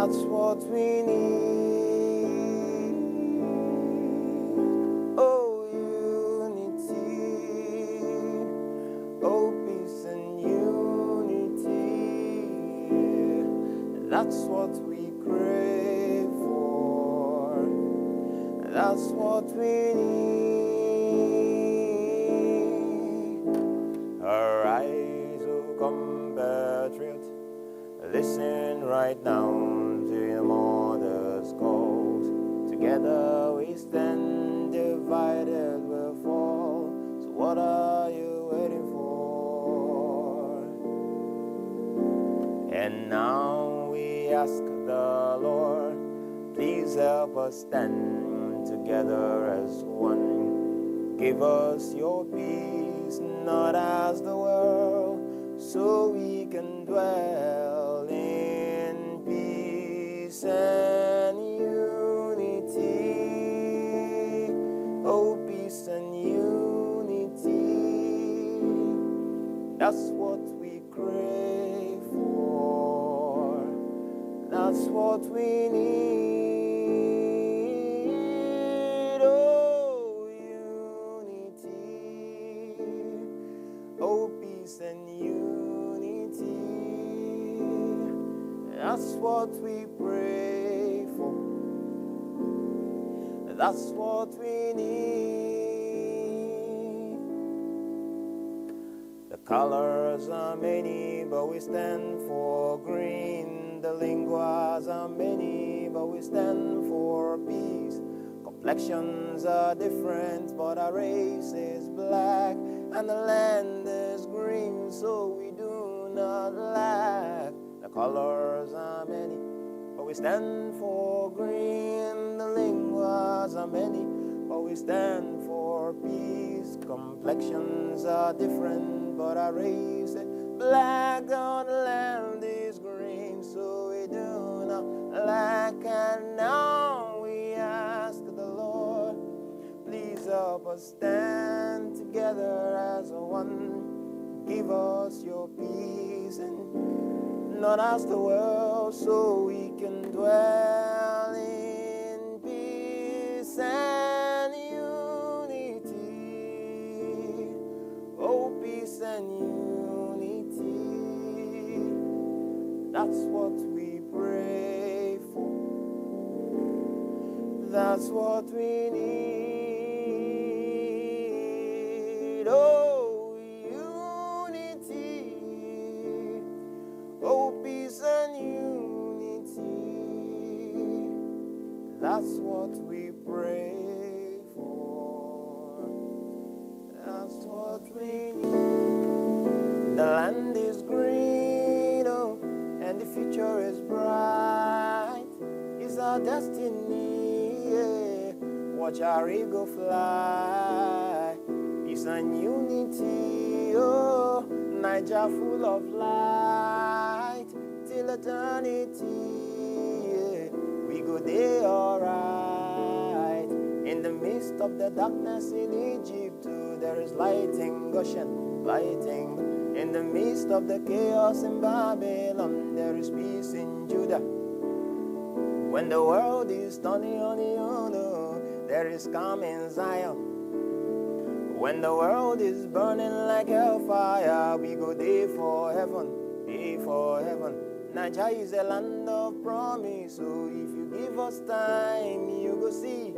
That's what we need. Oh, unity. Oh, peace and unity. That's what we crave for. That's what we need. Arise, O compatriot. Listen right now to your mother's calls. Together we stand, divided we'll fall. So what are you waiting for? And now we ask the Lord, please help us stand together as one. Give us your peace, not as the world, so we can dwell in peace and unity. Oh, peace and unity. That's what we crave for. That's what we need. Oh, unity. Oh, peace and unity. That's what we pray for. That's what we need. The colors are many, but we stand for green. The linguas are many, but we stand for peace. Complexions are different, but our race is black. And the land is green, so we do not lack. The colors are many, but we stand for green. The linguas are many, but we stand for peace. Complexions are different, but our race is black. The land is green, so we do not lack. And now we ask the Lord, please help us stand together as one. Give us your peace and not as the world, so we can dwell in peace and unity. Oh, peace and unity. That's what we pray for. That's what we need. Oh, unity. Oh, peace and unity. That's what we pray for. That's what we need. The land is green, oh, and the future is bright. It's our destiny, yeah. Watch our eagle fly. Peace and unity, oh, Niger full of light. Till eternity, yeah. We go there alright. In the midst of the darkness in Egypt, too, there is light in Goshen, lighting. In the midst of the chaos in Babylon, there is peace in Judah. When the world is turning on the other, there is calm in Zion. When the world is burning like hellfire, we go there for heaven, there for heaven. Nigeria is a land of promise, so if you give us time, you go see.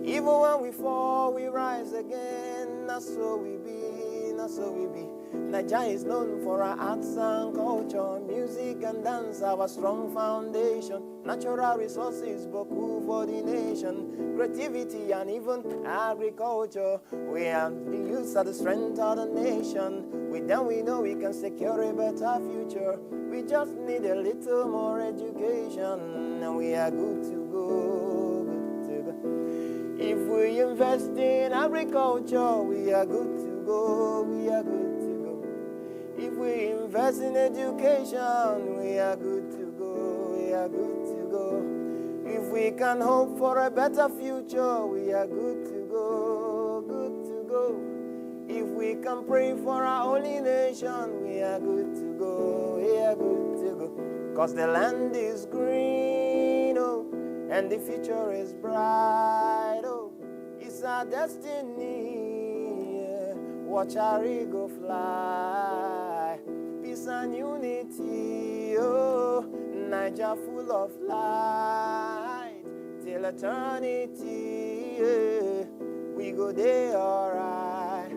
Even when we fall, we rise again. That's so we be, that's so we be. Nigeria is known for our arts and culture, music and dance, our strong foundation. Natural resources, Boku for the nation, creativity and even agriculture. We have the youth are the strength of the nation. With them we know we can secure a better future. We just need a little more education, and we are good to go, good to go. If we invest in agriculture, we are good to go, we are good to go. If we invest in education, we are good to go, we are good to go. If we can hope for a better future, we are good to go, good to go. If we can pray for our holy nation, we are good to go, we are good to go. 'Cause the land is green. and the future is bright. Oh, it's our destiny. Yeah. Watch our eagle fly. Peace and unity. Oh, Niger full of light till eternity. Yeah. We go there alright.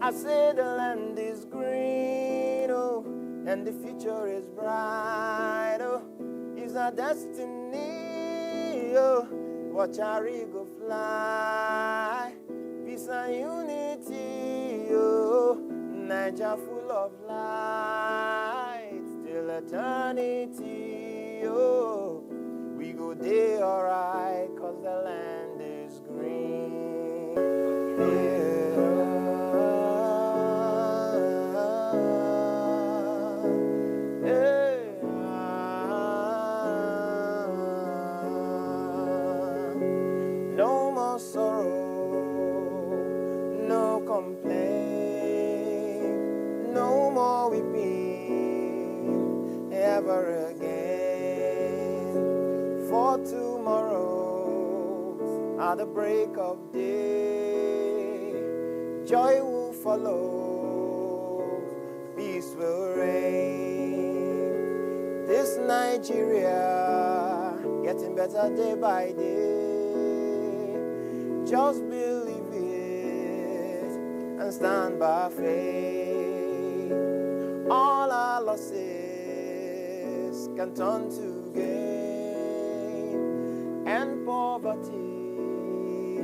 I say the land is green. Oh, and the future is bright. Oh, it's our destiny. Oh, watch our eagle fly. Peace and unity. Oh, Niger full of light till eternity. Oh, we go there alright, 'cause the land is green. Yeah. No more sorrow, no complaint, no more weeping ever again. For tomorrow, at the break of day, joy will follow, peace will reign. This Nigeria, getting better day by day. Just believe it and stand by faith. All our losses can turn to gain, and poverty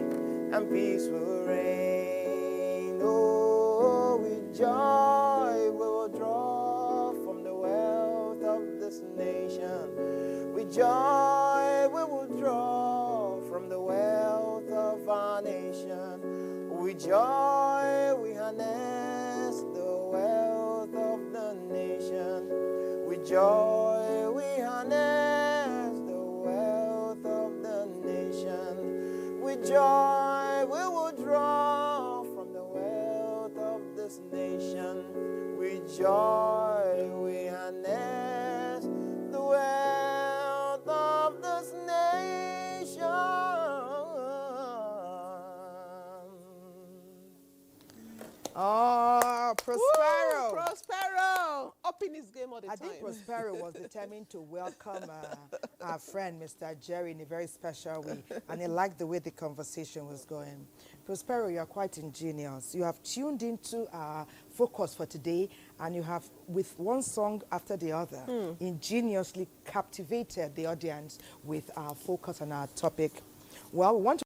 and peace will reign. Oh, with joy we will draw from the wealth of this nation. With joy we will draw from the wealth of our nation. With joy we harness the wealth of the nation. With joy we harness the wealth of the nation. With joy we will draw from the wealth of this nation. With joy we harness the wealth of this nation. Oh, Prospero. Woo, Prospero. Up in his game all the I time. think Prospero was determined to welcome our friend, Mr. Jerry, in a very special way. And he liked the way the conversation was going. Prospero, you are quite ingenious. You have tuned into our focus for today, and you have, with one song after the other, ingeniously captivated the audience with our focus on our topic. Well, we want to